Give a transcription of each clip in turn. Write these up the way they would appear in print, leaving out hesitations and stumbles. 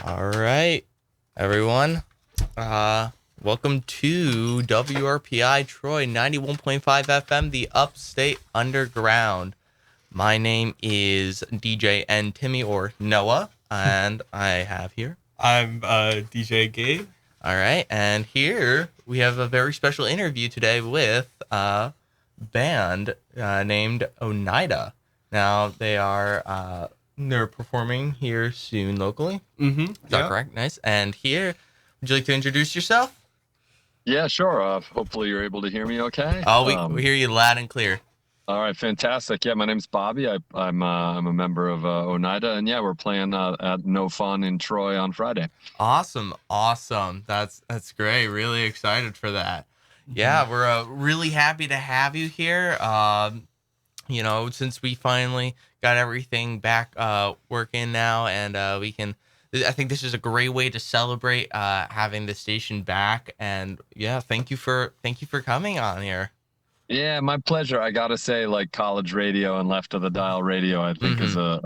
All right, everyone. Welcome to WRPI Troy 91.5 FM, the Upstate Underground. My name is DJ and Timmy or Noah, and I have here. I'm DJ Gabe. All right, and here we have a very special interview today with a band named Oneida. Now they're performing here soon locally. Mm-hmm. Is that correct? Nice. And here, would you like to introduce yourself? Yeah, sure. Hopefully you're able to hear me okay. We hear you loud and clear. All right, fantastic. Yeah, my name's Bobby. I'm a member of Oneida, and yeah, we're playing at No Fun in Troy on Friday. Awesome. That's great. Really excited for that. Yeah, we're really happy to have you here. Since we finally got everything back working now, and we can. I think this is a great way to celebrate having the station back. And yeah, thank you for coming on here. Yeah, my pleasure. I gotta say, like college radio and left of the dial radio, I think is a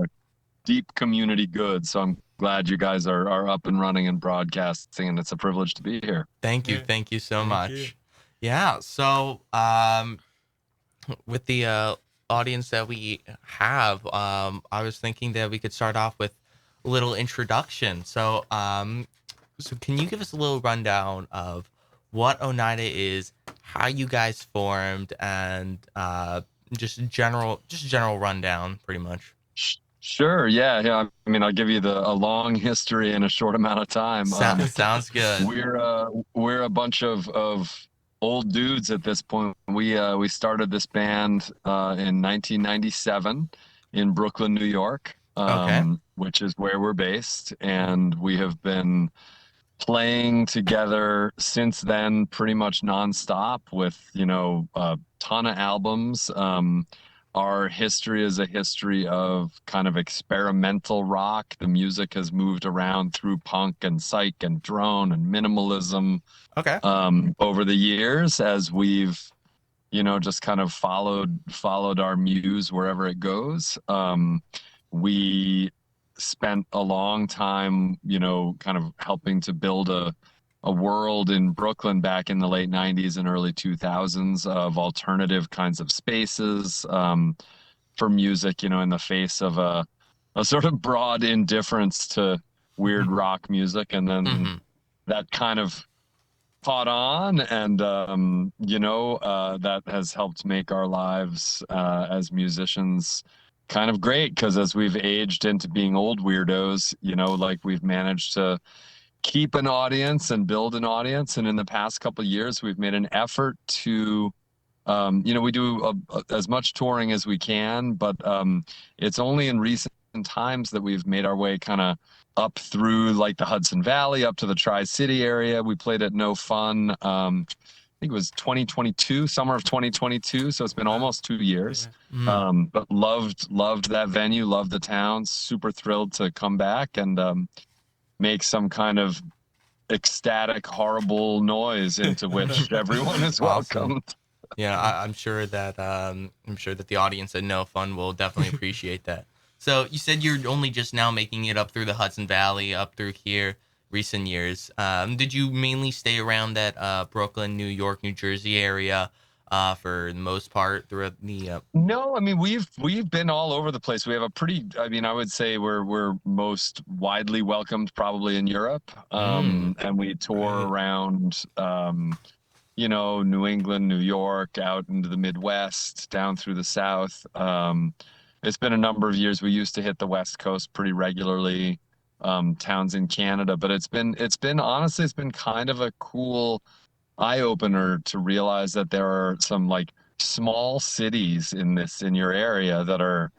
deep community good. So I'm glad you guys are up and running and broadcasting, and it's a privilege to be here. Thank you. Yeah. Thank you so much. You. Yeah. So with the audience that we have, I was thinking that we could start off with a little introduction. So can you give us a little rundown of what Oneida is, how you guys formed, and just general rundown, pretty much. Sure. Yeah. I mean, I'll give you a long history in a short amount of time. Sounds good. We're a bunch of old dudes at this point. We started this band in 1997 in Brooklyn, New York, which is where we're based, and we have been playing together since then, pretty much nonstop with a ton of albums. Our history is a history of kind of experimental rock. The music has moved around through punk and psych and drone and minimalism over the years as we've just kind of followed our muse wherever it goes. We spent a long time kind of helping to build a world in Brooklyn back in the late 90s and early 2000s of alternative kinds of spaces for music, in the face of a sort of broad indifference to weird rock music. And then that kind of caught on, and that has helped make our lives as musicians kind of great, because as we've aged into being old weirdos, like we've managed to keep an audience and build an audience. And in the past couple of years, we've made an effort to we do as much touring as we can, but it's only in recent times that we've made our way kind of up through like the Hudson Valley, up to the Tri-City area. We played at No Fun, I think it was 2022, summer of 2022. So it's been almost 2 years. But loved that venue, loved the town, super thrilled to come back and make some kind of ecstatic, horrible noise into which everyone is welcomed. Yeah, I'm sure that the audience at No Fun will definitely appreciate that. So you said you're only just now making it up through the Hudson Valley, up through here, recent years. Did you mainly stay around that Brooklyn, New York, New Jersey area for the most part throughout the? No, I mean we've been all over the place. We have a pretty, I mean, I would say we're most widely welcomed probably in Europe, and we tour around. New England, New York, out into the Midwest, down through the South. It's been a number of years. We used to hit the West Coast pretty regularly, towns in Canada, but it's been honestly, it's been kind of a cool eye opener to realize that there are some like small cities in your area that are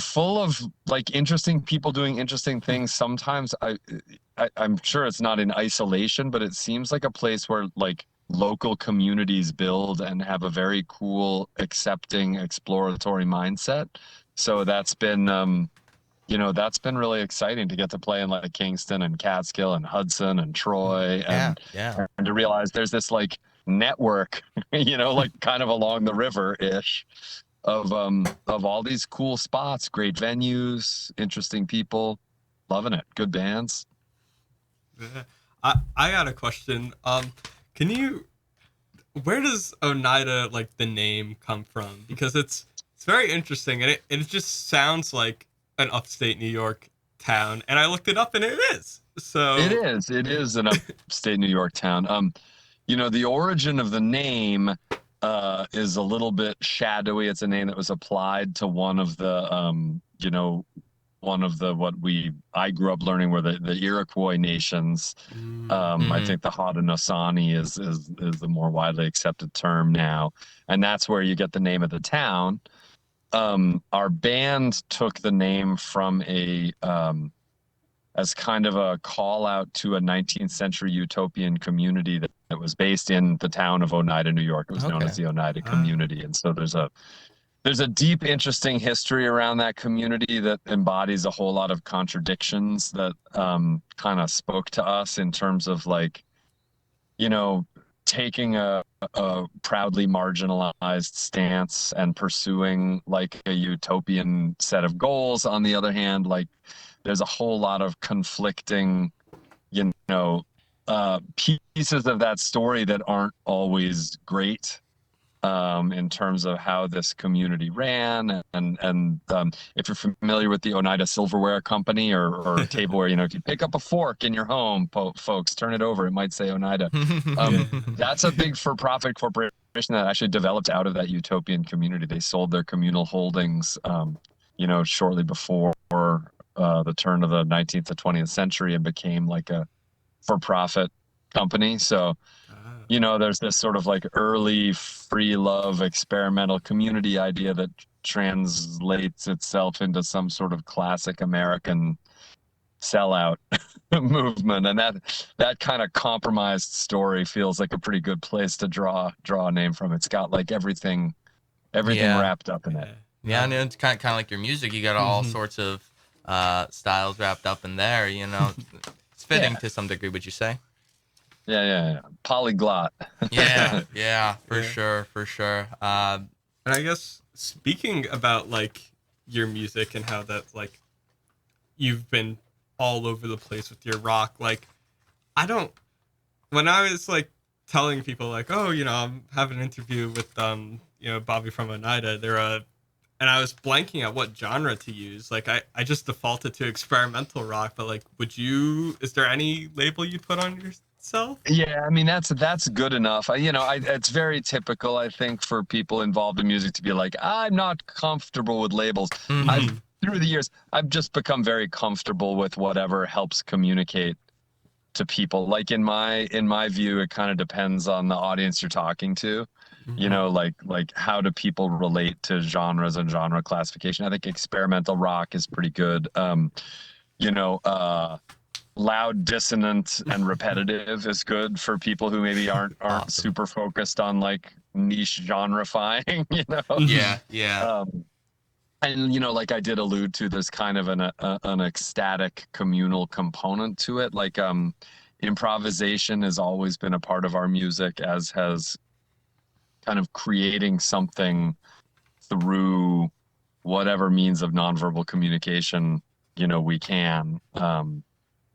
full of like interesting people doing interesting things. Sometimes I'm sure it's not in isolation, but it seems like a place where like local communities build and have a very cool, accepting, exploratory mindset. So that's been really exciting to get to play in like Kingston and Catskill and Hudson and Troy and to realize there's this like network, like kind of along the river-ish of all these cool spots, great venues, interesting people. loving it. Good bands. Yeah. I got a question. Can you? Where does Oneida, like, the name come from? Because it's very interesting, and it just sounds like an upstate New York town. And I looked it up, and it is. It So is. It is an upstate New York town. The origin of the name is a little bit shadowy. It's a name that was applied to one of the I grew up learning were the Iroquois nations. I think the Haudenosaunee is the more widely accepted term now, and that's where you get the name of the town. Our band took the name from as kind of a call out to a 19th century utopian community that was based in the town of Oneida, New York. It was known as the Oneida community. And so there's a deep, interesting history around that community that embodies a whole lot of contradictions that kind of spoke to us in terms of, like, taking a proudly marginalized stance and pursuing, like, a utopian set of goals. On the other hand, like, there's a whole lot of conflicting, pieces of that story that aren't always great in terms of how this community ran. And if you're familiar with the Oneida Silverware Company or tableware, if you pick up a fork in your home, folks, turn it over, it might say Oneida. That's a big for-profit corporation that actually developed out of that utopian community. They sold their communal holdings, shortly before the turn of the 19th to 20th century and became like a for-profit company. So, there's this sort of like early free love experimental community idea that translates itself into some sort of classic American sellout movement. And that kind of compromised story feels like a pretty good place to draw a name from. It's got like everything wrapped up in it. Yeah, and it's kind of like your music. You got all sorts of styles wrapped up in there. It's fitting to some degree. Would you say? Yeah. Polyglot. yeah, for sure. And I guess speaking about, like, your music and how that, like, you've been all over the place with your rock, like, when I was, like, telling people, like, oh, I'm having an interview with Bobby from Oneida, and I was blanking at what genre to use. Like, I just defaulted to experimental rock, but, like, is there any label you'd put on yourself? Yeah, I mean, that's good enough. It's very typical, I think, for people involved in music to be like, I'm not comfortable with labels. Through the years, I've just become very comfortable with whatever helps communicate to people. Like, in my view, it kind of depends on the audience you're talking to. Like how do people relate to genres and genre classification? I think experimental rock is pretty good. Loud, dissonant, and repetitive is good for people who maybe aren't Awesome. super focused on, like, niche genrefying. Yeah. And like I did allude to, there's kind of an ecstatic communal component to it. Like, improvisation has always been a part of our music, as has kind of creating something through whatever means of nonverbal communication we can.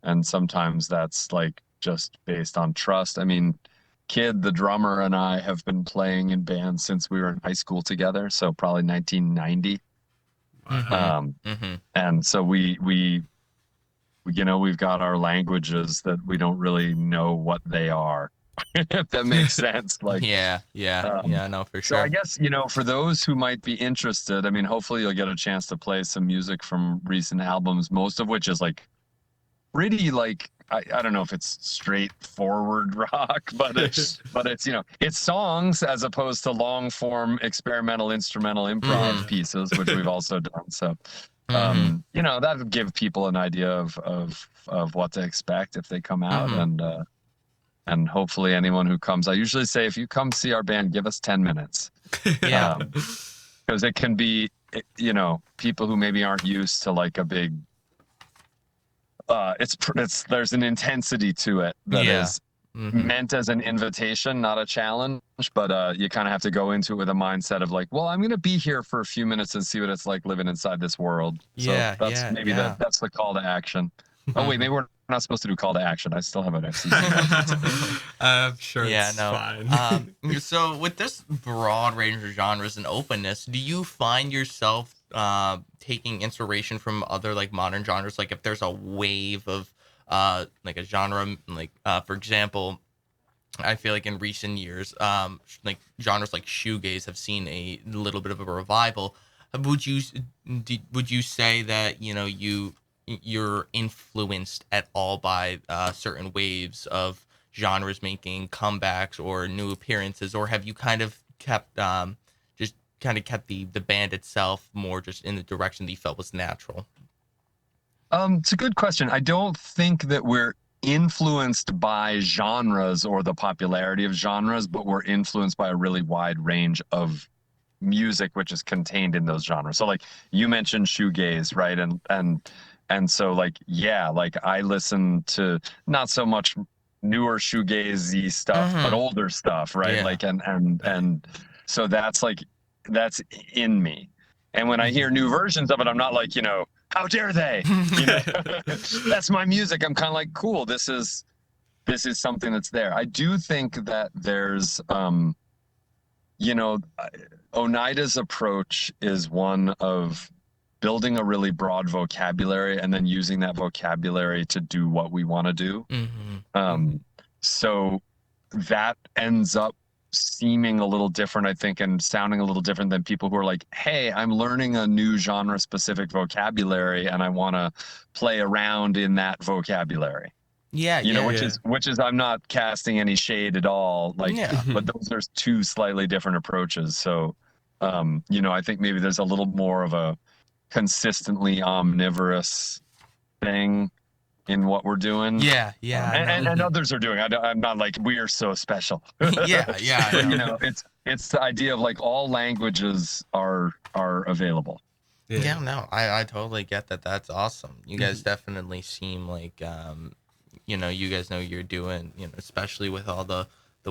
And sometimes that's, like, just based on trust. I mean, Kid, the drummer, and I have been playing in bands since we were in high school together, so probably 1990. And so we've got our languages that we don't really know what they are, if that makes sense. Like, no, for sure. So I guess, for those who might be interested, I mean, hopefully you'll get a chance to play some music from recent albums, most of which is, like, pretty, like, I don't know if it's straightforward rock, but it's it's songs as opposed to long form experimental instrumental improv pieces, which we've also done. So that'll give people an idea of what to expect if they come out. And hopefully anyone who comes, I usually say, if you come see our band, give us 10 minutes. Because it can be, people who maybe aren't used to, like, a big, there's an intensity to it that is meant as an invitation, not a challenge. But you kind of have to go into it with a mindset of, like, well, I'm going to be here for a few minutes and see what it's like living inside this world. So that's the call to action. Oh wait, maybe we're not supposed to do call to action. I still have an FCC. I'm sure Yeah, it's no. fine. So with this broad range of genres and openness, do you find yourself taking inspiration from other like modern genres? Like if there's a wave of like a genre, like for example, I feel like in recent years, like genres like shoegaze have seen a little bit of a revival. Would you would you say that you're influenced at all by certain waves of genres making comebacks or new appearances, or have you kind of kept just kind of kept the band itself more just in the direction that you felt was natural? It's a good question. I don't think that we're influenced by genres or the popularity of genres, but we're influenced by a really wide range of music which is contained in those genres. So like you mentioned shoegaze, right? And so like yeah, like I listen to not so much newer shoegazy stuff, but Mm-hmm. older stuff, right? Yeah. Like and so that's in me. And when I hear new versions of it, I'm not like, how dare they? You know, that's my music. I'm kind of like, cool, this is something that's there. I do think that there's you know, Oneida's approach is one of building a really broad vocabulary and then using that vocabulary to do what we want to do. Mm-hmm. Um, so that ends up seeming a little different, I think, and sounding a little different than people who are like, hey, I'm learning a new genre specific vocabulary and I want to play around in that vocabulary. Yeah, You know, yeah, which is I'm not casting any shade at all, like, yeah. but those are two slightly different approaches. So, I think maybe there's a little more of a consistently omnivorous thing in what we're doing. Yeah, yeah, I know. And others are doing. I'm not like we are so special. Yeah, yeah, I But know. it's the idea of like all languages are available. Yeah, no, I totally get that. That's awesome. You guys Mhm. definitely seem like you guys know what you're doing, especially with all the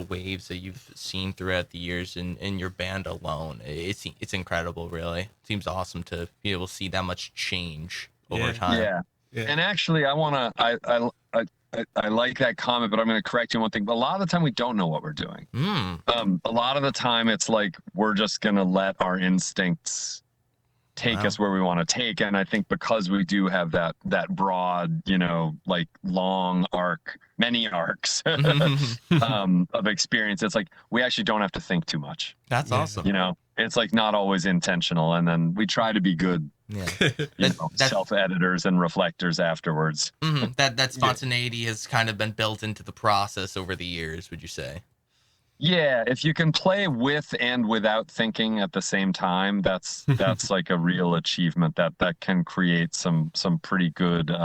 waves that you've seen throughout the years in your band alone. It's incredible, really. It seems awesome to be able to see that much change over Yeah. time. Yeah. Yeah. And actually, I like that comment, but I'm going to correct you on one thing. A lot of the time, we don't know what we're doing. Mm. A lot of the time, it's like we're just going to let our instincts take Wow. us where we want to take. And I think because we do have that broad, like long arc, many arcs of experience, it's like we actually don't have to think too much. That's Yeah. awesome. It's like not always intentional, and then we try to be good, Yeah. That self-editors and reflectors afterwards. that spontaneity has kind of been built into the process over the years, would you say? Yeah, if you can play with and without thinking at the same time, that's like a real achievement that can create some pretty good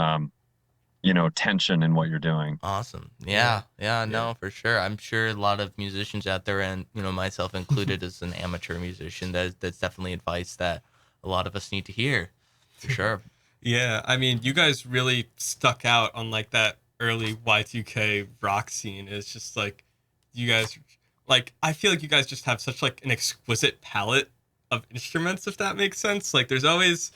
tension in what you're doing. Awesome. Yeah. Yeah, no, for sure. I'm sure a lot of musicians out there, and myself included as an amateur musician, that's definitely advice that a lot of us need to hear, for sure. Yeah, I mean, you guys really stuck out on like that early Y2K rock scene. It's just like you guys like I feel like you guys just have such like an exquisite palette of instruments, if that makes sense. Like there's always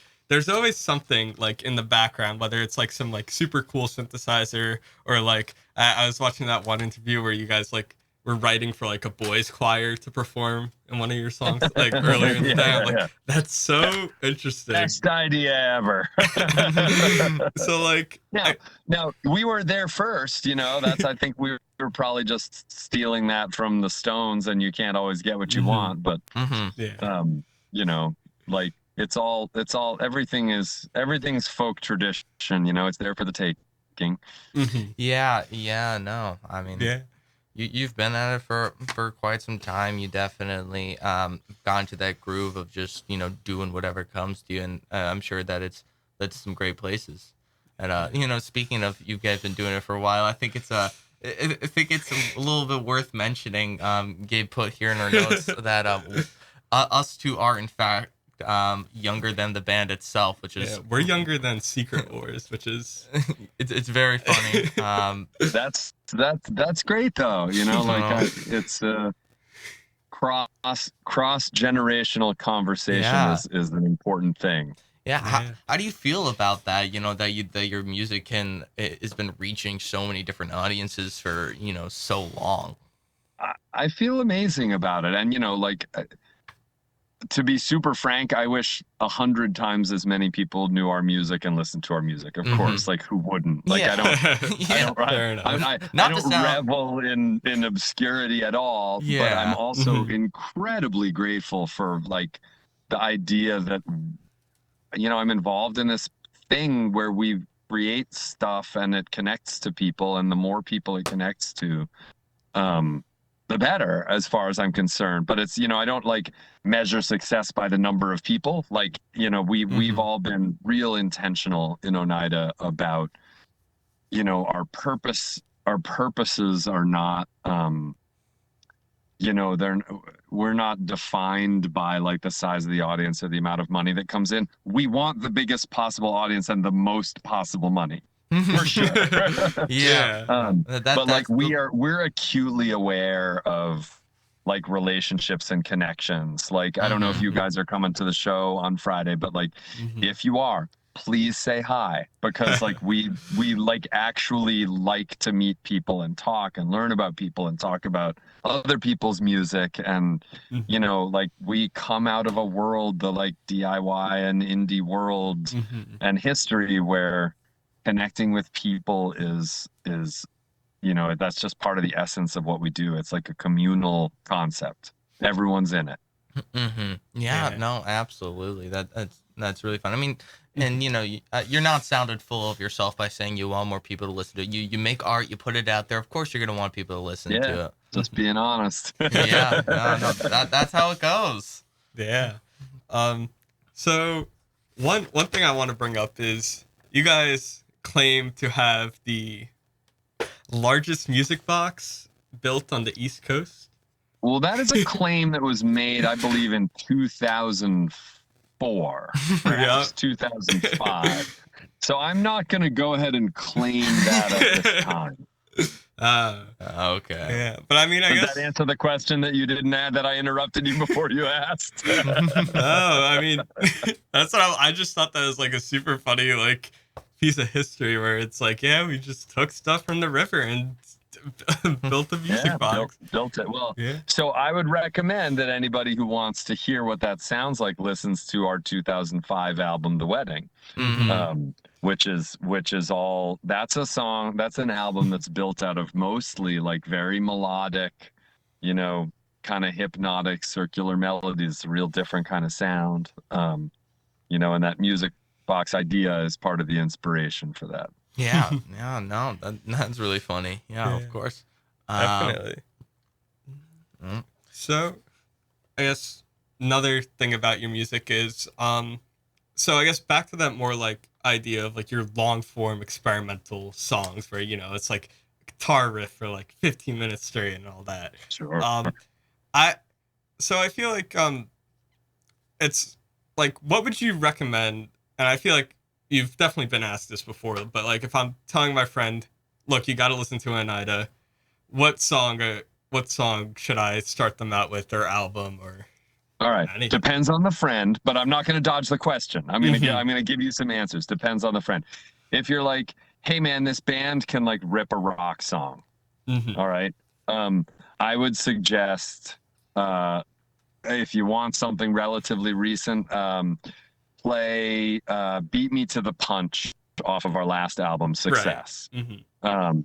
something like in the background, whether it's like some like super cool synthesizer or like I was watching that one interview where you guys like were writing for like a boys choir to perform in one of your songs like earlier in the day. I'm like, that's so interesting. Best idea ever. So like now we were there first, that's I think we were probably just stealing that from the Stones, and you can't always get what you want, but yeah. like everything's folk tradition, it's there for the taking. Yeah, no. I mean, Yeah. you've been at it for quite some time. You definitely gone to that groove of just doing whatever comes to you, and I'm sure that it's led to some great places. And speaking of you guys been doing it for a while, I think it's I think it's a little bit worth mentioning. Gabe put here in our notes that us two are in fact younger than the band itself, which is We're younger than Secret Wars, which is it's very funny. That's great though, it's a cross generational conversation Yeah. is an important thing. Yeah, Yeah. how do you feel about that? You know, that your music has been reaching so many different audiences for, so long. I feel amazing about it. And, like, to be super frank, I wish 100 times as many people knew our music and listened to our music. Of Hmm. course, like who wouldn't? Like I Yeah. don't, I Yeah. don't, Fair enough. I Not to don't sound. revel in obscurity at all. But I'm Yeah. also Mhm. incredibly grateful for like the idea that I'm involved in this thing where we create stuff and it connects to people, and the more people it connects to, um, the better, as far as I'm concerned. But it's, I don't like measure success by the number of people. Like, we've Hmm. all been real intentional in Oneida about, our purpose. Our purposes are not, they're we're not defined by like the size of the audience or the amount of money that comes in. We want the biggest possible audience and the most possible money, for sure. Yeah. Yeah. But like That's the. we're acutely aware of like relationships and connections. Like I don't know if you Hmm. guys are coming to the show on Friday, but like Mhm. if you are, please say hi, because like we like actually like to meet people and talk and learn about people and talk about other people's music. And Mhm. like we come out of a world, the like DIY and indie world Mhm. and history, where connecting with people is that's just part of the essence of what we do. It's like a communal concept. Everyone's in it. Hmm. Yeah, Yeah. no, absolutely. That's really fun. I mean, and Mhm. you're not sounded full of yourself by saying you want more people to listen to it. You make art, you put it out there. Of course, you're gonna want people to listen Yeah, to just Mhm. being honest. it. Yeah, no, no, that's how it goes. Yeah. Um, so one thing I want to bring up is you guys claim to have the largest music box built on the East Coast. Well, that is a claim that was made, I believe, in 2004, Yeah. perhaps 2005. So I'm not going to go ahead and claim that at this time. uh, Okay. yeah, but I mean, I Does that guess. answer the question that you didn't add, that I interrupted you before you asked? Oh, I mean, that's what I just thought that was like a super funny like piece of history where it's like, yeah, we just took stuff from the river and built a Yeah, music built box. built it. Well, Yeah. so I would recommend that anybody who wants to hear what that sounds like listens to our 2005 album, The Wedding, Mm-hmm. Hmm. which is all. That's a song. That's an album that's built out of mostly like very melodic, you know, kind of hypnotic circular melodies. A real different kind of sound. And that music box idea is part of the inspiration for that. Yeah, yeah, no, that's really funny. Yeah, of Yeah, course. Um, definitely. mm, So I guess another thing about your music is so I guess back to that more like idea of like your long form experimental songs where it's like a guitar riff for like 15 minutes straight and all that. Sure. Um I so I feel like it's like what would you recommend, and I feel like you've definitely been asked this before, but like if I'm telling my friend, look, you got to listen to Oneida, what song should I start them out with, or album, or All right. any? Depends on the friend, but I'm not going to dodge the question. Mm-hmm. I'm going to give you some answers. Depends on the friend. If you're like, "Hey man, this band can like rip a rock song." Mm-hmm. All right. Um I would suggest, if you want something relatively recent, play Beat Me to the Punch off of our last album, Right. Success. Mm-hmm.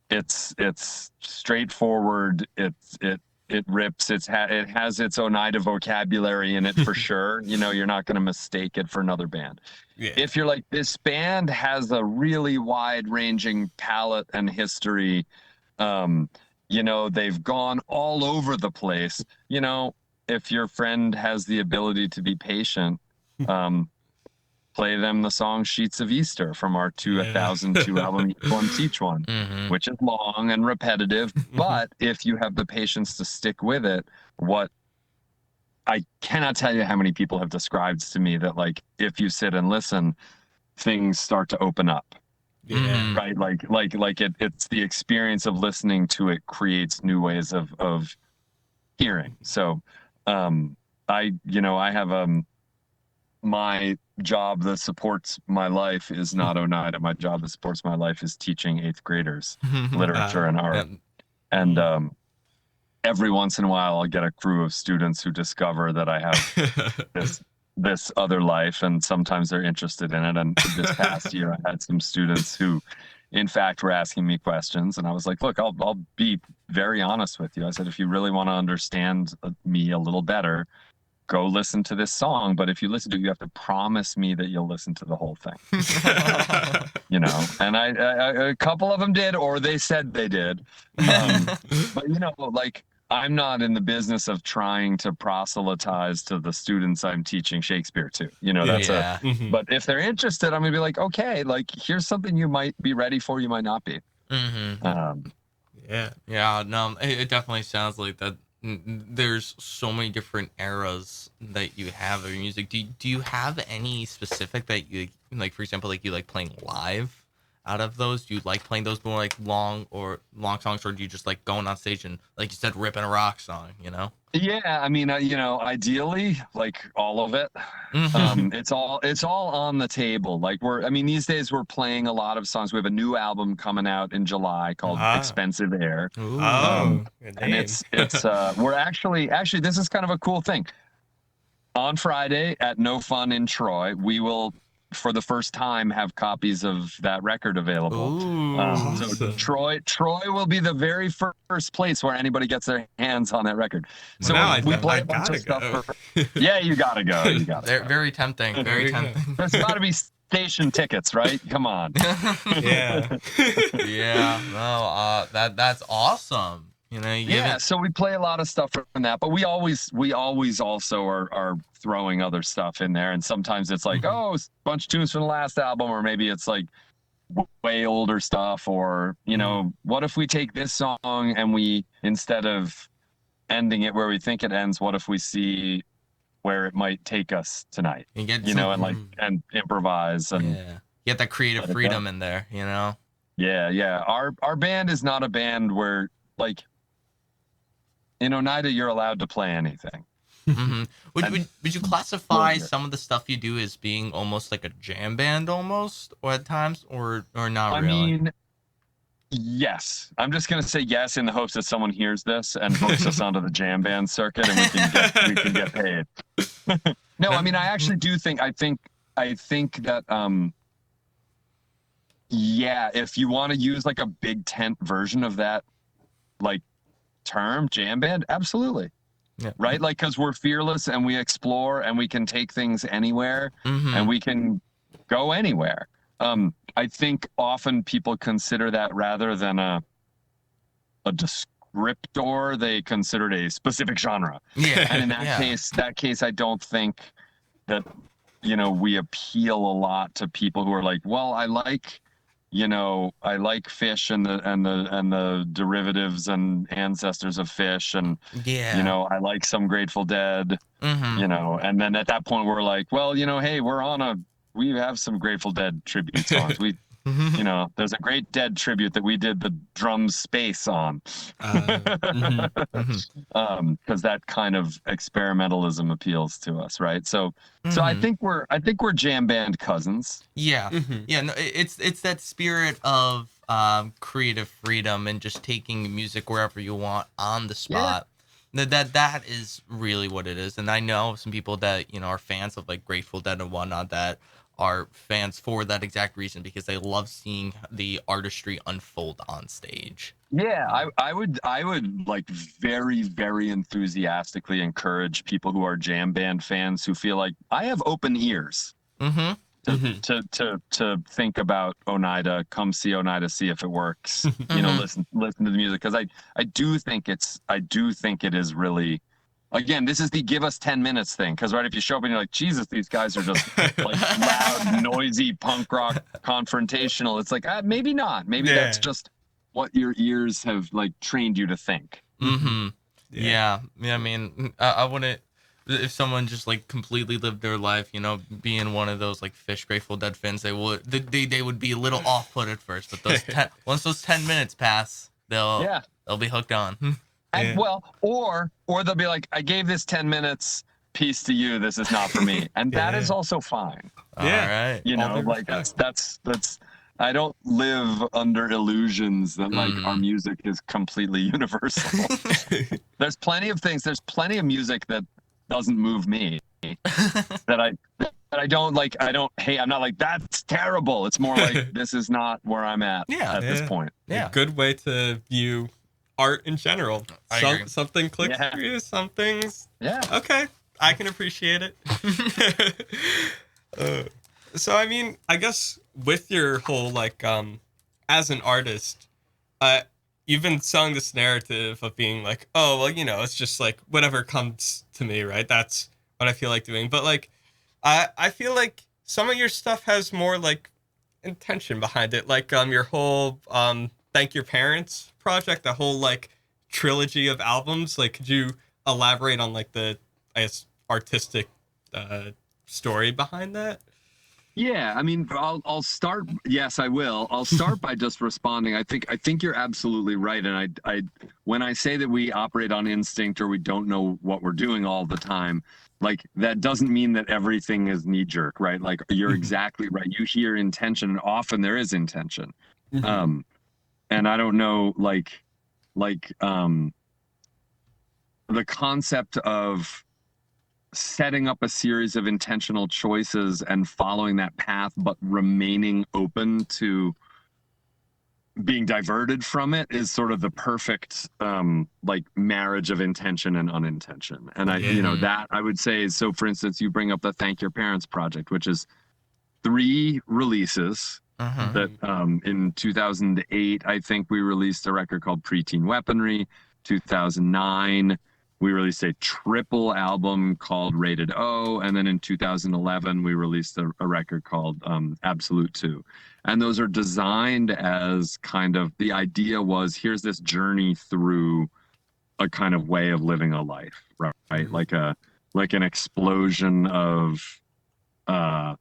It's straightforward. It rips. It has its Oneida vocabulary in it for sure. You're not going to mistake it for another band. Yeah. If you're like, this band has a really wide ranging palette and history, they've gone all over the place. If your friend has the ability to be patient, um, play them the song Sheets of Easter from our Yeah. 2002 album, Each One Teach One, hmm. which is long and repetitive. Mm-hmm. But if you have the patience to stick with it, what I cannot tell you how many people have described to me that, like, if you sit and listen, things start to open up. Yeah. Hmm. Right. It's the experience of listening to it creates new ways of hearing. So, I have my job that supports my life is not Oneida. My job that supports my life is teaching 8th graders literature and art. And every once in a while, I'll get a crew of students who discover that I have this other life, and sometimes they're interested in it. And this past year, I had some students who, in fact, were asking me questions, and I was like, "Look, I'll be very honest with you." I said, "If you really want to understand me a little better, go listen to this song. But if you listen to it, you have to promise me that you'll listen to the whole thing." You know, and I a couple of them did, or they said they did. But you know, like, I'm not in the business of trying to proselytize to the students I'm teaching Shakespeare to. You know, that's but if they're interested, I'm gonna be like, okay, like, here's something you might be ready for, you might not be. Yeah, no, it definitely sounds like that. There's so many different eras that you have of your music. Do you have any specific that you like? For example, like, you like playing live out of those? Do you like playing those more like long songs, or do you just like going on stage and, like you said, ripping a rock song? You know? Yeah, I mean, you know, ideally, like, all of it. It's all on the table. Like, these days we're playing a lot of songs. We have a new album coming out in July called Expensive Air. Good And name. it's we're actually this is kind of a cool thing. On Friday at No Fun in Troy, we will, for the first time, have copies of that record available. So Troy will be the very first place where anybody gets their hands on that record. So we play a bunch of stuff. Yeah, you gotta go. You gotta. They're very tempting. Very tempting. There's got to be station tickets, right? Come on. Yeah. Yeah. No. That's awesome. You know. So we play a lot of stuff from that, but we always also are throwing other stuff in there, and sometimes it's like, oh, it's a bunch of tunes from the last album, or maybe it's like way older stuff, or, you know, what if we take this song and we, instead of ending it where we think it ends, what if we see where it might take us tonight? You get and improvise and get that creative freedom in there, you know? Yeah. Our band is not a band where, like, in Oneida, you're allowed to play anything. Would you classify some of the stuff you do as being almost like a jam band, almost, or at times, or not really? I mean, yes. I'm just gonna say yes in the hopes that someone hears this and books us onto the jam band circuit, and we can get paid. No, I mean, I actually do think I think that if you want to use like a big tent version of that, like, term, jam band, absolutely. Right, like, because we're fearless and we explore and we can take things anywhere and we can go anywhere. I think often people consider that, rather than a descriptor, they consider it a specific genre. And in that case, I don't think that, you know, we appeal a lot to people who are like, well, I like Fish and the derivatives and ancestors of Fish, and you know, I like some Grateful Dead, you know, and then at that point we're like, well, you know, hey, we have some Grateful Dead tribute songs. You know, there's a great Dead tribute that we did the drum space on, because that kind of experimentalism appeals to us, right? So I think we're jam band cousins. Yeah. No, it's that spirit of creative freedom and just taking music wherever you want on the spot. That is really what it is. And I know some people that, you know, are fans of like Grateful Dead and whatnot, that are fans for that exact reason, because they love seeing the artistry unfold on stage. Yeah, I would like very, very enthusiastically encourage people who are jam band fans who feel like, I have open ears to think about Oneida. Come see Oneida, see if it works. You know, listen to the music, because I do think it is really. Again, this is the give us 10 minutes thing, because if you show up and you're like, Jesus, these guys are just like loud, noisy punk rock confrontational. It's like, maybe not. Maybe that's just what your ears have like trained you to think. Yeah. I mean, I wouldn't. If someone just like completely lived their life, you know, being one of those like Fish, Grateful Dead fans, they would be a little off put at first, but once those 10 minutes pass, they'll be hooked on. And, well, or they'll be like, I gave this 10 minutes peace to you, this is not for me. And that is also fine. All Yeah. right. You All know, due like respect. that's I don't live under illusions that like our music is completely universal. There's plenty of things, there's plenty of music that doesn't move me, that I don't like. I don't hate. I'm not like, that's terrible. It's more like, this is not where I'm at Yeah. this point. Yeah. A good way to view art in general. I agree. Something clicks Yeah. for you, some things. Yeah. Okay, I can appreciate it. So I mean, I guess with your whole like as an artist, you've been selling this narrative of being like, oh well, you know, it's just like whatever comes to me, right? That's what I feel like doing. But like I feel like some of your stuff has more like intention behind it. Like your whole Thank Your Parents project, the whole like trilogy of albums. Like could you elaborate on like the, I guess, artistic story behind that? Yeah, I mean, I'll start. Yes, I will. I'll start by just responding. I think you're absolutely right. And I when I say that we operate on instinct or we don't know what we're doing all the time, like that doesn't mean that everything is knee jerk, right? Like you're exactly right. You hear intention, and often there is intention. Um, and I don't know, the concept of setting up a series of intentional choices and following that path, but remaining open to being diverted from it is sort of the perfect like marriage of intention and unintention. And that I would say is, so for instance, you bring up the Thank Your Parents project, which is 3 releases that in 2008, I think we released a record called Preteen Weaponry. 2009, we released a triple album called Rated O. And then in 2011, we released a record called Absolute 2. And those are designed as kind of, the idea was, here's this journey through a kind of way of living a life, right? Like an explosion of, a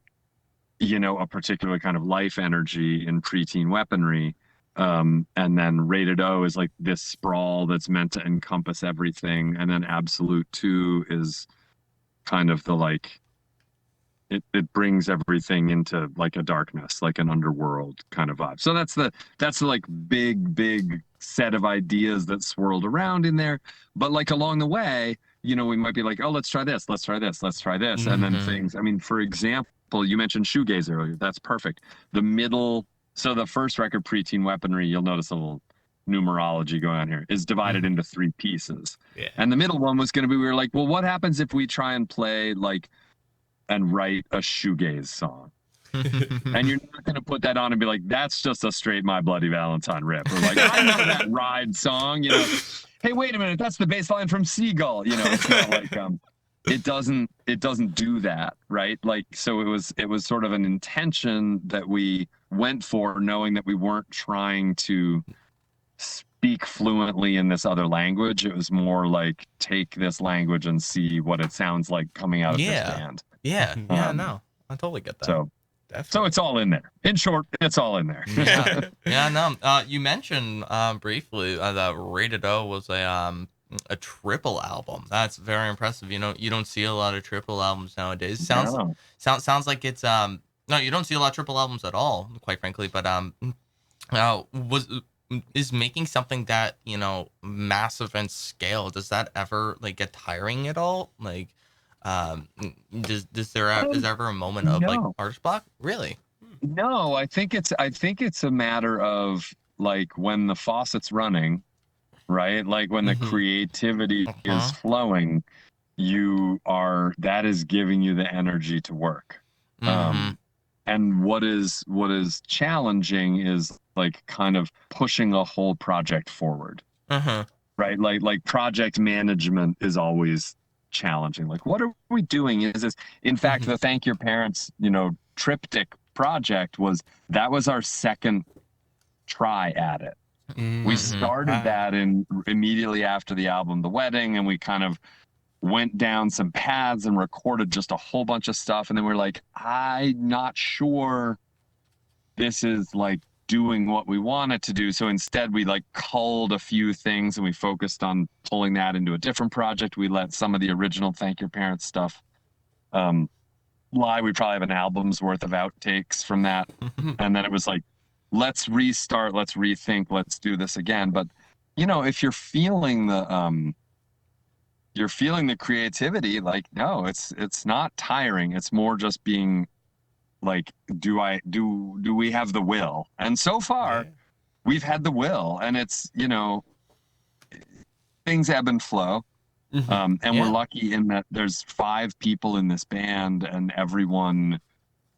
particular kind of life energy in Preteen Weaponry. And then Rated O is like this sprawl that's meant to encompass everything. And then Absolute 2 is kind of the like, it brings everything into like a darkness, like an underworld kind of vibe. So that's the like big set of ideas that swirled around in there. But like along the way, we might be like, oh, let's try this, let's try this, let's try this. And then things, I mean, for example, you mentioned shoegaze earlier. That's perfect. So the first record, Preteen Weaponry, you'll notice a little numerology going on here, is divided into 3 pieces. Yeah. And the middle one was going to be, we were like, well, what happens if we try and play like and write a shoegaze song? And you're not going to put that on and be like, that's just a straight My Bloody Valentine rip. Or like, I know that Ride song, Hey, wait a minute, that's the bass line from Seagull. It's not like it doesn't do that, right? Like, so it was sort of an intention that we went for, knowing that we weren't trying to speak fluently in this other language. It was more like, take this language and see what it sounds like coming out of this band. Yeah, no, I totally get that. So definitely. it's all in there. In short, it's all in there. No. You mentioned briefly that Rated O was a triple album. That's very impressive. You don't see a lot of triple albums nowadays. Sounds like it's no, you don't see a lot of triple albums at all, quite frankly. But is making something that massive in scale, does that ever like get tiring at all? Like, is there ever a moment of like artist block? Really? No, I think it's a matter of like when the faucet's running, right? Like when the creativity is flowing, that is giving you the energy to work. And what is challenging is like kind of pushing a whole project forward. Right? Like project management is always challenging. Like, what are we doing? Is this, in fact, the Thank Your Parents, triptych project was our second try at it. We started that immediately after the album The Wedding, and we kind of went down some paths and recorded just a whole bunch of stuff, and then we're like, I'm not sure this is like doing what we wanted to do. So instead we like culled a few things and we focused on pulling that into a different project. We let some of the original Thank Your Parents stuff lie. We probably have an album's worth of outtakes from that. And then it was like, let's restart, let's rethink, let's do this again. But you know, if you're feeling the creativity, like, no, it's not tiring. It's more just being like, do we have the will? And so far we've had the will, and it's, you know, things ebb and flow. And we're lucky in that there's 5 people in this band, and everyone,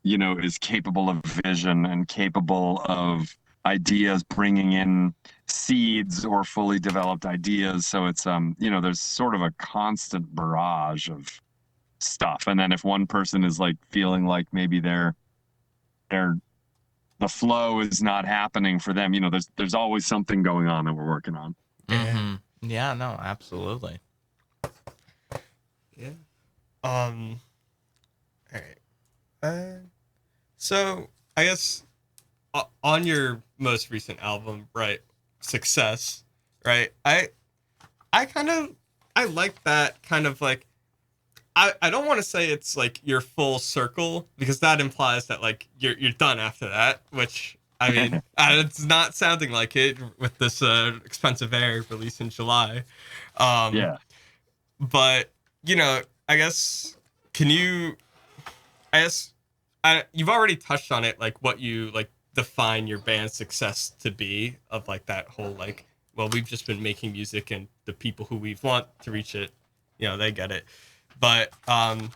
you know, is capable of vision and capable of ideas, bringing in seeds or fully developed ideas. So it's, you know, there's sort of a constant barrage of stuff. And then if one person is like feeling like maybe the flow is not happening for them, you know, there's always something going on that we're working on. Yeah, no, absolutely. Yeah. All right. So I guess on your most recent album, right, Success, right? I like that kind of like, I don't want to say it's like your full circle, because that implies that like you're done after that, which I mean, it's not sounding like it with this Expensive Air release in July. Yeah. But you know, I guess you've already touched on it, like what you like define your band's success to be, of like that whole like, well, we've just been making music and the people who we want to reach it, you know, they get it. But I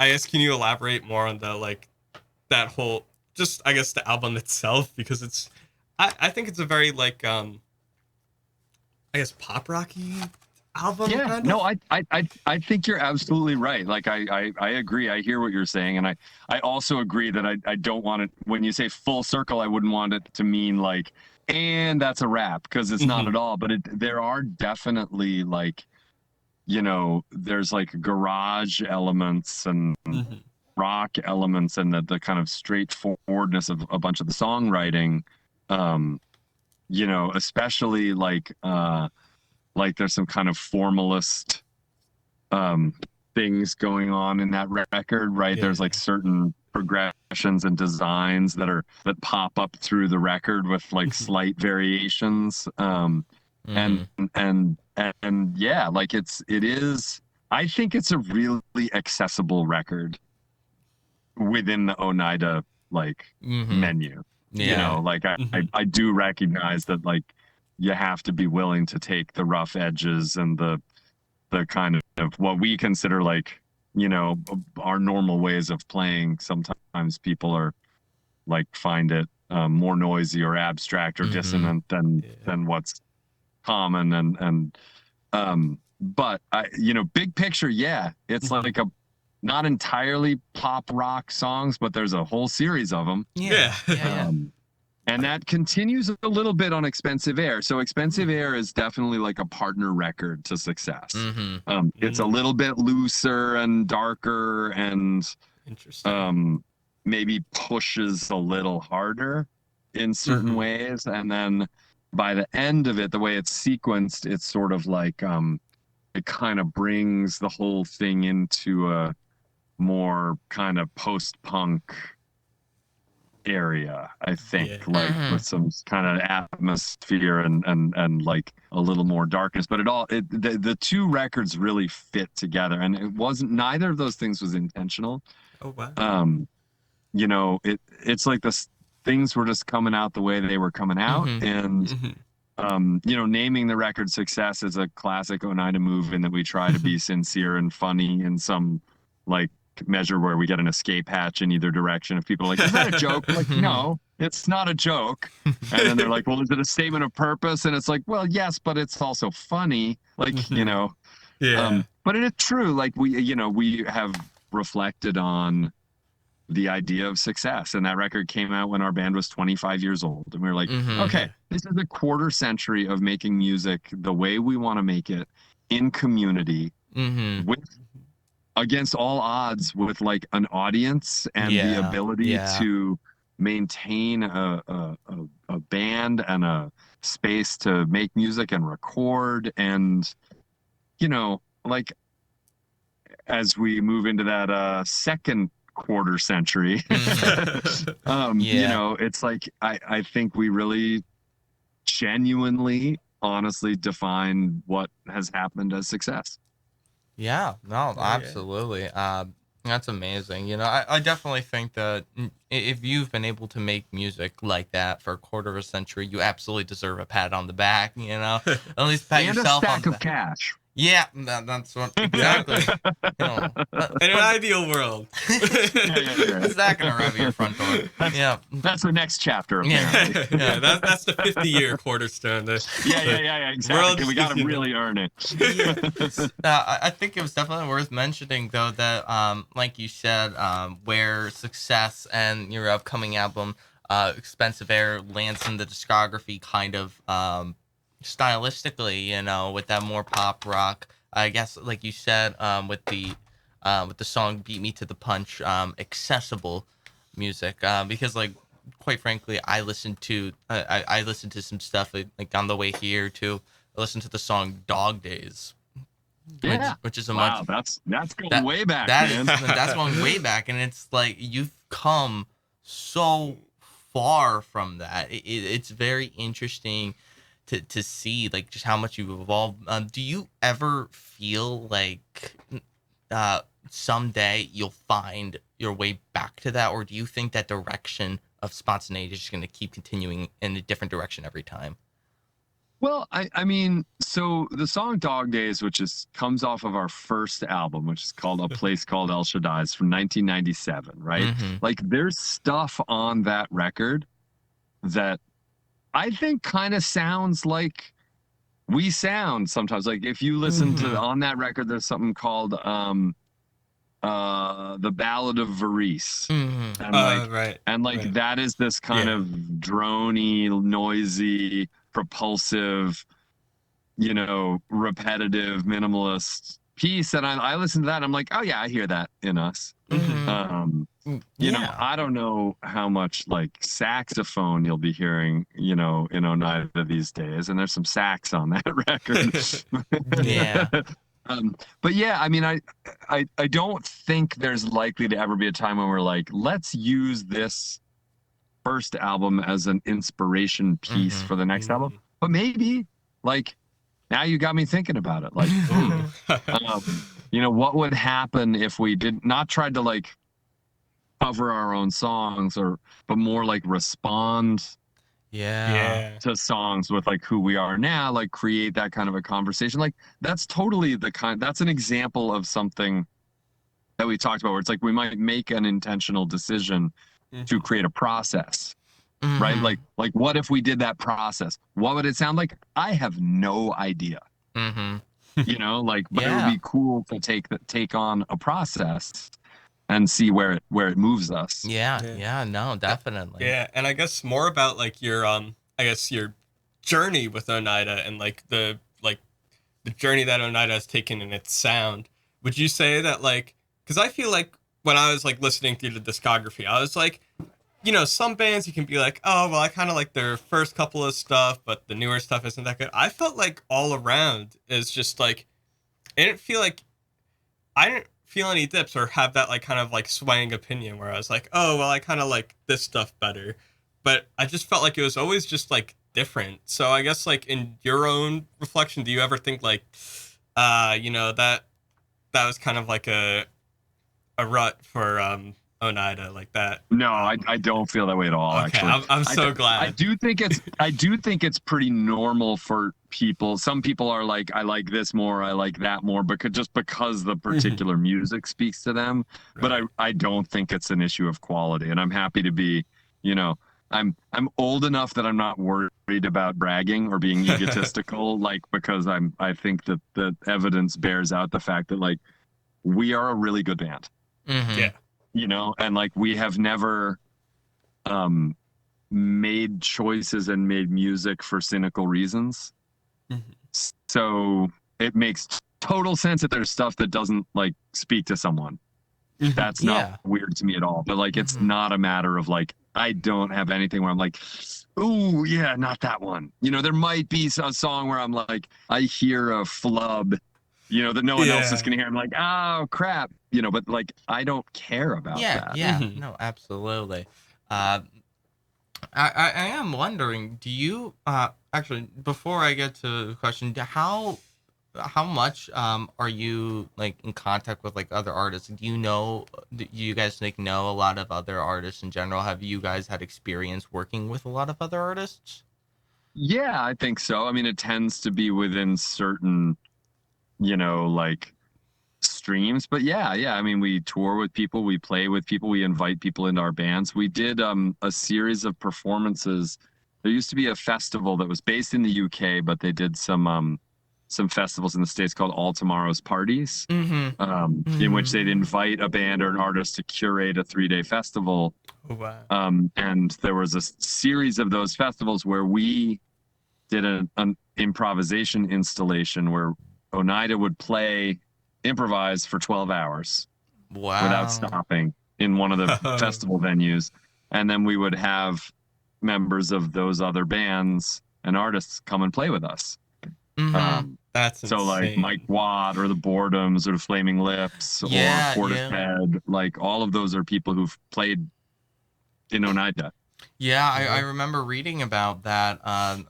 guess, can you elaborate more on the like that whole, just I guess the album itself, because it's I think it's a very like I guess pop rocky album. Yeah, kind of? no, I think you're absolutely right. Like I agree. I hear what you're saying, and I also agree that I don't want it, when you say full circle, I wouldn't want it to mean like, and that's a wrap, because it's not at all. But there are definitely like, you know, there's like garage elements and rock elements, and the kind of straightforwardness of a bunch of the songwriting. You know, especially like there's some kind of formalist things going on in that record, right? There's like certain progressions and designs that pop up through the record with like slight variations. And yeah, like it is, I think it's a really accessible record within the Oneida like menu. You know, like I do recognize that like you have to be willing to take the rough edges and the kind of what we consider like, you know, our normal ways of playing. Sometimes people are like, find it more noisy or abstract or dissonant than what's common. But you know, big picture, yeah, it's like a not entirely pop rock songs, but there's a whole series of them. And that continues a little bit on Expensive Air. So Expensive Air is definitely like a partner record to Success. It's a little bit looser and darker, and maybe pushes a little harder in certain ways. And then by the end of it, the way it's sequenced, it's sort of like it kind of brings the whole thing into a more kind of post-punk area, I think, like with some kind of atmosphere and like a little more darkness. But the 2 records really fit together, and it wasn't, neither of those things was intentional. Oh wow. You know, it's like things were just coming out the way they were coming out. And you know, naming the record Success is a classic Oneida move, in that we try to be sincere and funny in some like measure where we get an escape hatch in either direction. If people are like, is that a joke? Like, no, it's not a joke. And then they're like, well, is it a statement of purpose? And it's like, well, yes, but it's also funny. Like, you know, but it is true. Like we have reflected on the idea of success, and that record came out when our band was 25 years old, and we were like, okay, this is a quarter century of making music the way we want to make it, in community, with against all odds, with like an audience and the ability to maintain a band and a space to make music and record. And, you know, like as we move into that second quarter century, you Yeah. know, it's like I think we really genuinely, honestly define what has happened as success. Yeah, no, Oh, yeah. absolutely. That's amazing. You know, I definitely think that if you've been able to make music like that for a quarter of a century, you absolutely deserve a pat on the back. You know, at least pat And a yourself on stack the of back. cash. Yeah, that's what exactly. You know, In an ideal world. it's not gonna arrive at your front door. Yeah, That's the next chapter, yeah, apparently. Yeah, that's the 50-year quarterstone. Yeah, World exactly. just We got gives to you really earn it. yeah. I think it was definitely worth mentioning though that like you said where success and your upcoming album Expensive Air lands in the discography kind of stylistically, you know, with that more pop rock, I guess like you said with the song Beat Me to the Punch, accessible music, because like quite frankly I listened to some stuff like on the way here too. I listened to the song Dog Days, Yeah. which is a much Wow, that's going that way back, that man. is that's going way back, and it's like you've come so far from that. It's very interesting to see like just how much you've evolved. Do you ever feel like uh someday you'll find your way back to that, or do you think that direction of spontaneity is just going to keep continuing in a different direction every time? Well, I mean, so the song Dog Days, which is comes off of our first album, which is called A Place Called El Shaddai, is from 1997, right? Mm-hmm. Like there's stuff on that record that I think kind of sounds like we sound sometimes. Like if you listen to Mm-hmm. on that record, there's something called The Ballad of Varese. Mm-hmm. Right. And like Right. that is this kind Yeah. of drony, noisy, propulsive, you know, repetitive, minimalist piece. And I listen to that and I'm like, oh yeah, I hear that in us. Mm-hmm. You know, Yeah. I don't know how much like saxophone you'll be hearing, you know, in Oneida these days. And there's some sax on that Yeah. record. But yeah, I mean, I don't think there's likely to ever be a time when we're like, let's use this first album as an inspiration piece Mm-hmm. for the next album. But maybe, like, now you got me thinking about it. Like, you know, what would happen if we did not try to like cover our own songs but more like respond Yeah. Yeah. to songs with like who we are now, like create that kind of a conversation. Like that's totally that's an example of something that we talked about where it's like we might make an intentional decision to create a process, right? Mm-hmm. Like what if we did that process? What would it sound like? I have no idea. Mm-hmm. You know, like, but it would Yeah. be cool to take on a process and see where it moves us. Yeah. Yeah. Yeah. No, definitely. Yeah, and I guess more about like your I guess your journey with Oneida and like the journey that Oneida has taken in its sound. Would you say that like cuz I feel like when I was like listening through the discography, I was like, you know, some bands you can be like, "Oh, well, I kind of like their first couple of stuff, but the newer stuff isn't that good." I felt like All Around is just like I didn't feel any dips or have that like kind of like swaying opinion where I was like, oh well, I kind of like this stuff better, but I just felt like it was always just like different. So I guess like in your own reflection, do you ever think like, you know that was kind of like a rut for Oneida like that? No, I don't feel that way at all. Okay, Actually, I'm so glad. I do think it's pretty normal for people. Some people are like, I like this more, I like that more, because the particular music speaks to them. But I don't think it's an issue of quality, and I'm happy to be, you know, I'm old enough that I'm not worried about bragging or being egotistical, like because I think that the evidence bears out the fact that like we are a really good band. Mm-hmm. Yeah. You know, and like we have never made choices and made music for cynical reasons. So it makes total sense that there's stuff that doesn't like speak to someone. That's not weird to me at all. But like it's not a matter of like I don't have anything where I'm like, ooh, yeah, not that one. You know, there might be a song where I'm like, I hear a flub, you know, that no one else is Yeah. gonna hear. I'm like, oh crap, you know, but like I don't care about Yeah, that. yeah, Mhm. no, absolutely. Uh, I am wondering, do you actually before I get to the question, how much are you like in contact with like other artists? Do you know do you guys like know a lot of other artists in general? Have you guys had experience working with a lot of other artists? Yeah, I think so. I mean, it tends to be within certain, you know, like streams, but yeah, I mean, we tour with people, we play with people, we invite people into our bands. We did a series of performances. There used to be a festival that was based in the UK, but they did some festivals in the States called All Tomorrow's Parties, Mm-hmm. in which they'd Mm-hmm. invite a band or an artist to curate a 3-day festival. Oh, wow. And there was a series of those festivals where we did an improvisation installation where Oneida would play improvise for 12 hours without Wow. stopping in one of the Oh, festival venues. And then we would have members of those other bands and artists come and play with us. Mm-hmm. Um, that's so like Mike insane. Watt or the Boredoms or the Flaming Lips or Yeah, yeah. Portishead, like all of those are people who've played in Oneida. Yeah, I Uh-huh. remember reading about that. I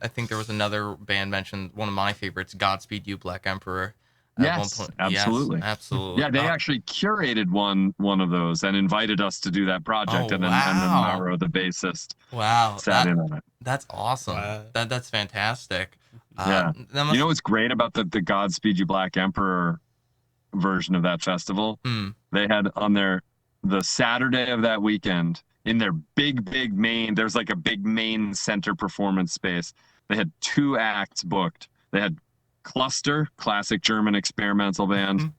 think there was another band mentioned, one of my favorites, Godspeed You, Black Emperor, at one Yes, point. Yes, absolutely. absolutely. Yeah, they actually curated one of those and invited us to do that project, Oh, and then wow. Mauro, the bassist, Wow. sat in on it. That's awesome. Wow. That's fantastic. Yeah. That You know must. what's great about the Godspeed You Black Emperor version of that festival? Mm, They had on their the Saturday of that weekend in their big main, there's like a big main center performance space. They had 2 acts booked. They had Cluster, classic German experimental band, mhm.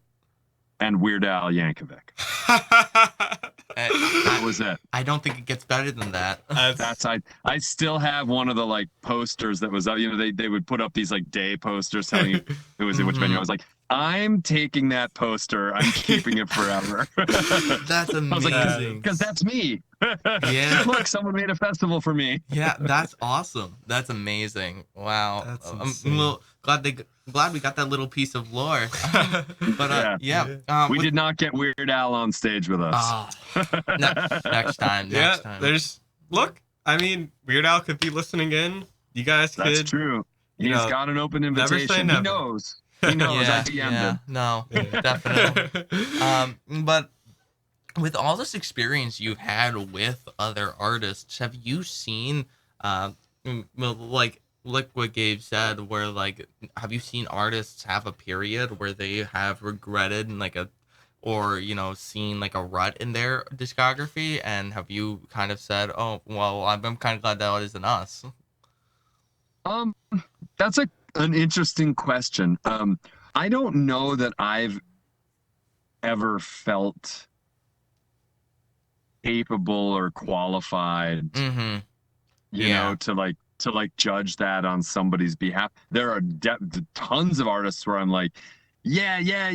and Weird Al Yankovic. I, That I was it. I don't think it gets better than that. That's That's I still have one of the like posters that was up. You know, they would put up these like day posters telling you who was in which venue. I Hmm. was like, I'm taking that poster. I'm keeping it forever. I That's was like, amazing. because that's me. Yeah. Look, someone made a festival for me. Yeah, that's awesome. That's amazing. Wow. that's I'm insane. glad we got that little piece of lore. But Yeah, yeah. Yeah. we With did not get Weird Al on stage with us. ah ne- next time, Yeah, next time. there's look, I mean, Weird Al could be listening in. You guys That's could, true. you He's know, got an open never say invitation. He never. knows. He knows. I Yeah, DM'd yeah. him. No, definitely. Yeah. But with all this experience you've had with other artists, have you seen, well, like what Gabe said, where like, have you seen artists have a period where they have regretted like or seen like a rut in their discography, and have you kind of said, oh, well, I'm kind of glad that isn't us. Um, that's an interesting question. I don't know that I've ever felt capable or qualified, Mm-hmm. you know, Yeah. to like judge that on somebody's behalf. There are tons of artists where I'm like, yeah, no, Yeah,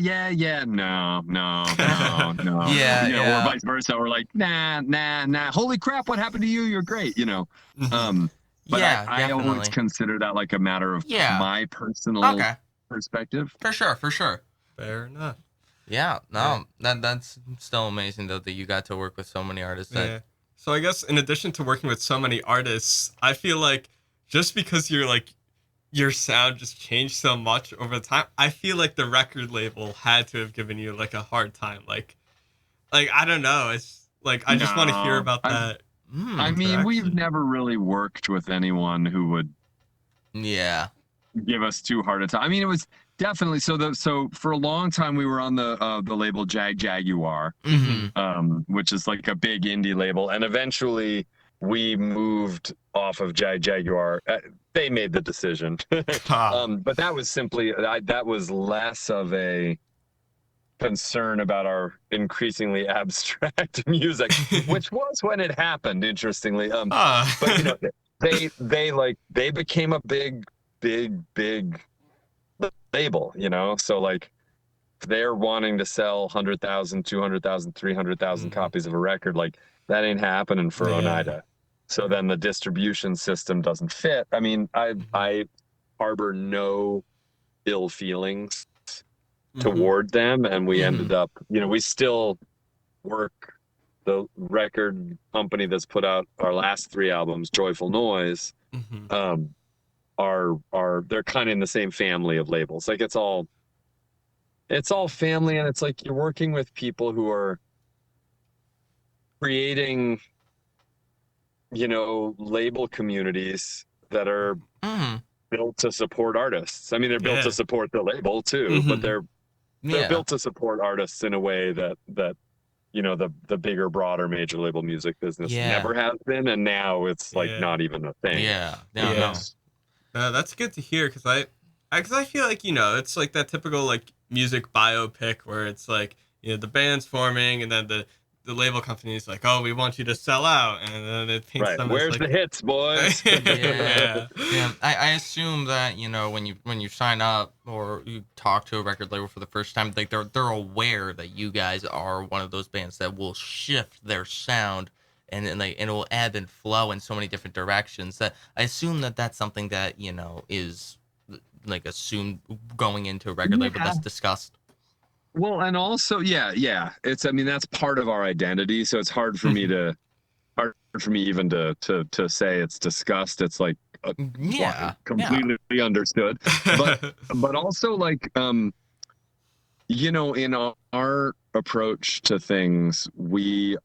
you know, or yeah. vice versa, or like, nah. Holy crap, what happened to you? You're great, you know. Mhm. Um, but I Yeah, I always definitely. consider that like a matter of Yeah. my personal Okay. perspective. For sure, for sure. Fair enough. Yeah, Yeah. no, that's still amazing though that you got to work with so many artists that. Yeah. So I guess in addition to working with so many artists, I feel like just because you're like your sound just changed so much over the time, I feel like the record label had to have given you like a hard time. Like I don't know. It's like I just want to hear No, about that I Mm, mean, we've interaction. never really worked with anyone who would yeah. give us too hard a time. I mean, it was definitely so for a long time we were on the label Jaguar, Mm-hmm. which is like a big indie label, and eventually we moved off of Jaguar. They made the decision, Ah. but that was simply that was less of a concern about our increasingly abstract music, which was when it happened, interestingly. But you know, Ah. they became a big label, you know. So like they're wanting to sell 100,000, 200,000, 300,000 Mhm. copies of a record. Like That ain't happening for Yeah. Oneida. So then the distribution system doesn't fit. I mean, I harbor no ill feelings toward them, and we ended up, we still work the record company that's put out our last 3 albums, Joyful Noise. Are they're kind of in the same family of labels. Like it's all family, and it's like you're working with people who are creating, label communities that are built to support artists. I mean, they're built to support the label too, but they're built to support artists in a way that the bigger, broader major label music business never has been, and now it's like not even a thing. No. That's good to hear, because I feel like it's like that typical like music biopic where it's like the band's forming, and then the label company's like, oh, we want you to sell out, and then it paints them Where's as like, the hits, boys? Yeah. I assume that when you sign up or you talk to a record label for the first time, like they're aware that you guys are one of those bands that will shift their sound and it will ebb and flow in so many different directions. That I assume that that's something that is like assumed going into a record label that's discussed. Well, and also, I mean, that's part of our identity. So it's hard for me even to say it's discussed. It's like completely understood. But also like in our approach to things, we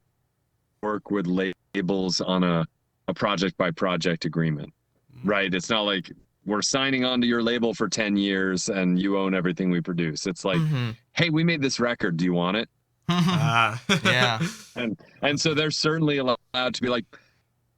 work with labels on a project by project agreement, right? It's not like we're signing on to your label for 10 years and you own everything we produce. It's like, hey, we made this record. Do you want it? Yeah. And so they're certainly allowed to be like,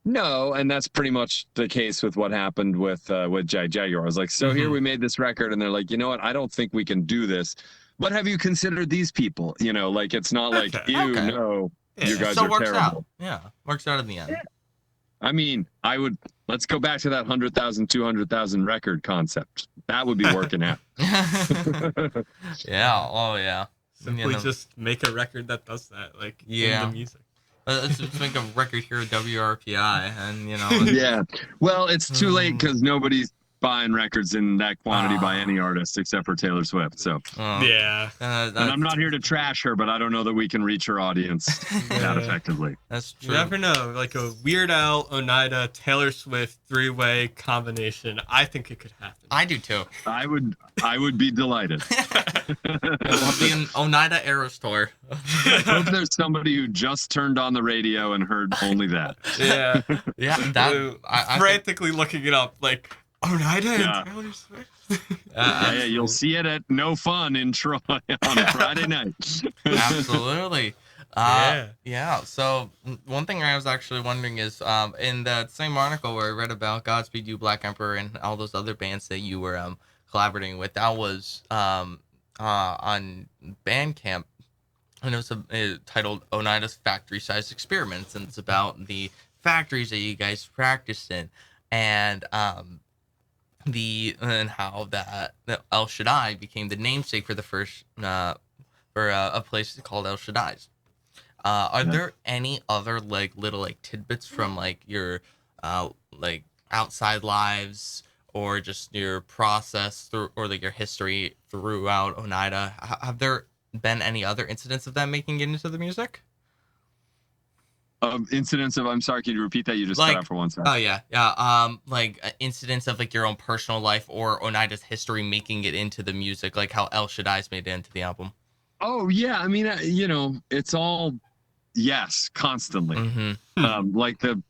no. And that's pretty much the case with what happened with Jaguar. I was like, so here we made this record, and they're like, you know what? I don't think we can do this. But have you considered these people? Like, it's not like, no, you guys are works terrible. Out. Yeah, works out in the end. Yeah. I mean, let's go back to that 100,000, 200,000 record concept. That would be working out. Yeah. Oh, yeah. Simply just make a record that does that, like in the music. Let's make a record here at WRPI, and Yeah. Well, it's too late because nobody's buying records in that quantity by any artist except for Taylor Swift. So yeah. And I'm not here to trash her, but I don't know that we can reach her audience that effectively. That's true. You never know. Like a Weird Al, Oneida, Taylor Swift 3-way combination. I think it could happen. I do too. I would be delighted. It'll be an Oneida Eras tour. I hope there's somebody who just turned on the radio and heard only that. Yeah. Yeah. I'm frantically looking it up. Like, Oneida and Taylor Swift? You'll see it at No Fun in Troy on Friday night. Absolutely. Yeah. So one thing I was actually wondering is, in that same article where I read about Godspeed You, Black Emperor, and all those other bands that you were collaborating with, that was on Bandcamp, and it was titled Oneida's Factory Sized Experiments, and it's about the factories that you guys practiced in, and how that El Shaddai became the namesake for the first for a place called El Shaddai's. Are there any other like little like tidbits from like your like outside lives or just your process through or like your history throughout Oneida? Have there been any other incidents of that making it into the music? Incidents of, I'm sorry, can you repeat that? You just cut out for 1 second. Oh yeah. Like incidents of like your own personal life or Oneida's history making it into the music, like how El Shaddai's made it into the album. Oh yeah, I mean, it's all constantly. Like the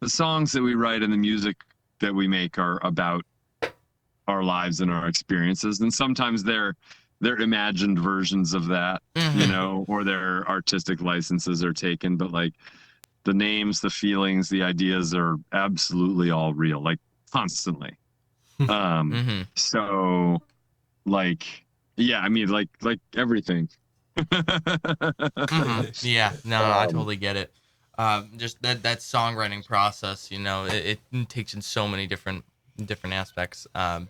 songs that we write and the music that we make are about our lives and our experiences, and sometimes they're imagined versions of that, or their artistic licenses are taken, but like the names, the feelings, the ideas are absolutely all real, like constantly. So like, yeah, I mean, like everything. Yeah, no, I totally get it. Just that songwriting process, it takes in so many different aspects. And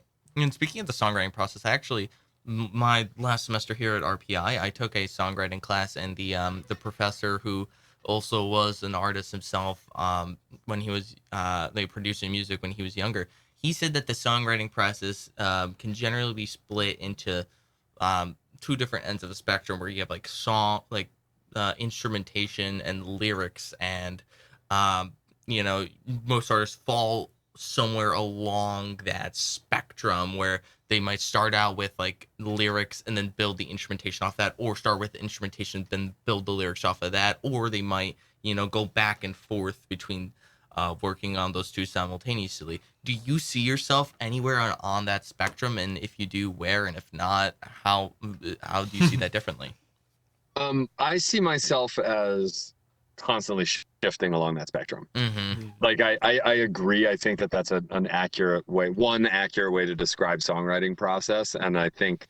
speaking of the songwriting process, I actually, my last semester here at RPI, I took a songwriting class, and the professor who also was an artist himself when he was like producing music when he was younger. He said that the songwriting process can generally be split into two different ends of the spectrum, where you have like song, like instrumentation and lyrics, and um, you know, most artists fall somewhere along that spectrum where they might start out with like lyrics and then build the instrumentation off that, or start with the instrumentation then build the lyrics off of that, or they might, go back and forth between working on those two simultaneously. Do you see yourself anywhere on that spectrum? And if you do, where? And if not, how do you see that differently? I see myself as constantly shifting along that spectrum. Mm-hmm. Like I agree. I think that that's an accurate way, one accurate way to describe songwriting process. And I think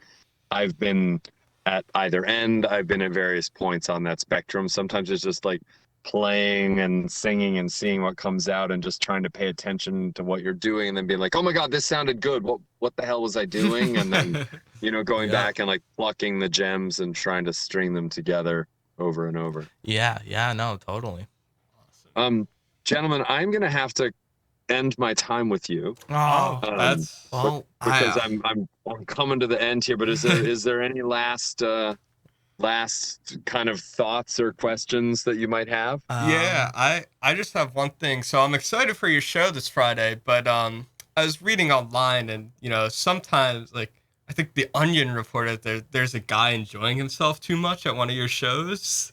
I've been at either end. I've been at various points on that spectrum. Sometimes it's just like playing and singing and seeing what comes out and just trying to pay attention to what you're doing and then being like, oh my God, this sounded good. What the hell was I doing? And then, going Yeah. back and like plucking the gems and trying to string them together over and over. Yeah, no, totally. Gentlemen, I'm gonna have to end my time with you. Oh, That's well, because I'm coming to the end here. But is there any last kind of thoughts or questions that you might have? yeah. I just have one thing. So I'm excited for your show this Friday, but I was reading online, and sometimes, like, I think the Onion reported there's a guy enjoying himself too much at one of your shows.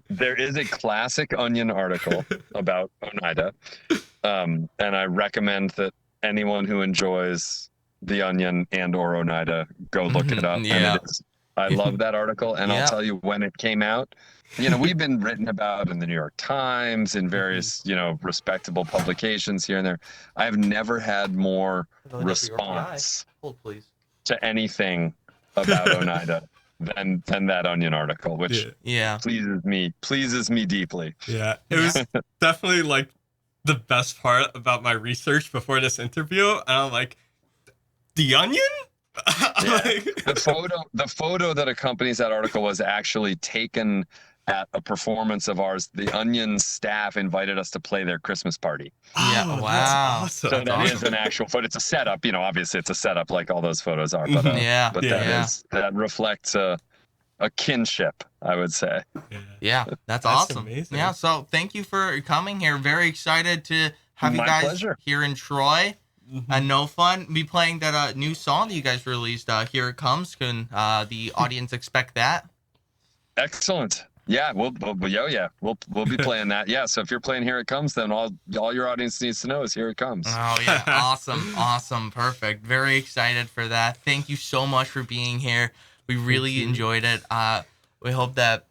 There is a classic Onion article about Oneida, and I recommend that anyone who enjoys the Onion and or Oneida go look it up. Yeah. And I love that article, and Yeah. I'll tell you when it came out. We've been written about in the New York Times, in various respectable publications here and there. I've never had more response Hold, please. to anything about Oneida than that Onion article, which pleases me deeply. Yeah, it was definitely like the best part about my research before this interview, and I'm like, the Onion. The photo that accompanies that article was actually taken at a performance of ours. The Onion staff invited us to play their Christmas party. Yeah, Oh, wow. that's awesome. So that is an actual photo. It's a setup, obviously it's a setup like all those photos are, but that reflects a kinship, I would say. Yeah, that's awesome. Amazing. Yeah, so thank you for coming here. Very excited to have you My guys pleasure. here in Troy. And No Fun be playing that new song that you guys released. Here It Comes. Can the audience expect that? Excellent. Yeah, we'll be playing that. Yeah, so if you're playing Here It Comes, then all your audience needs to know is Here It Comes. Oh yeah, awesome, perfect. Very excited for that. Thank you so much for being here. We really enjoyed it. We hope that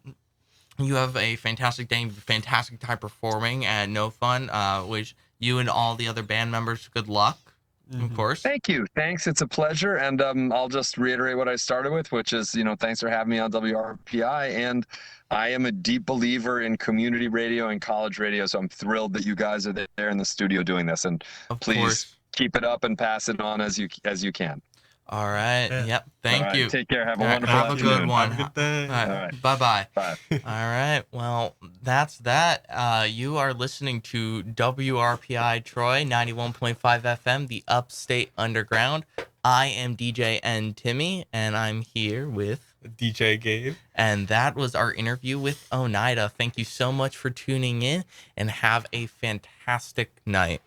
you have a fantastic day, fantastic time performing at No Fun. Wish you and all the other band members good luck, of course. Thank you. Thanks. It's a pleasure. And I'll just reiterate what I started with, which is, thanks for having me on WRPI. And I am a deep believer in community radio and college radio. So I'm thrilled that you guys are there in the studio doing this. And please keep it up and pass it on as you can. All right. Yeah. Yep. Thank you. Take care. Have a wonderful Have afternoon. a good one. Have a good day. All right. All right. Bye-bye. Bye. All right. Well, that's that. You are listening to WRPI Troy 91.5 FM, the Upstate Underground. I am DJ N Timmy, and I'm here with DJ Gabe. And that was our interview with Oneida. Thank you so much for tuning in, and have a fantastic night.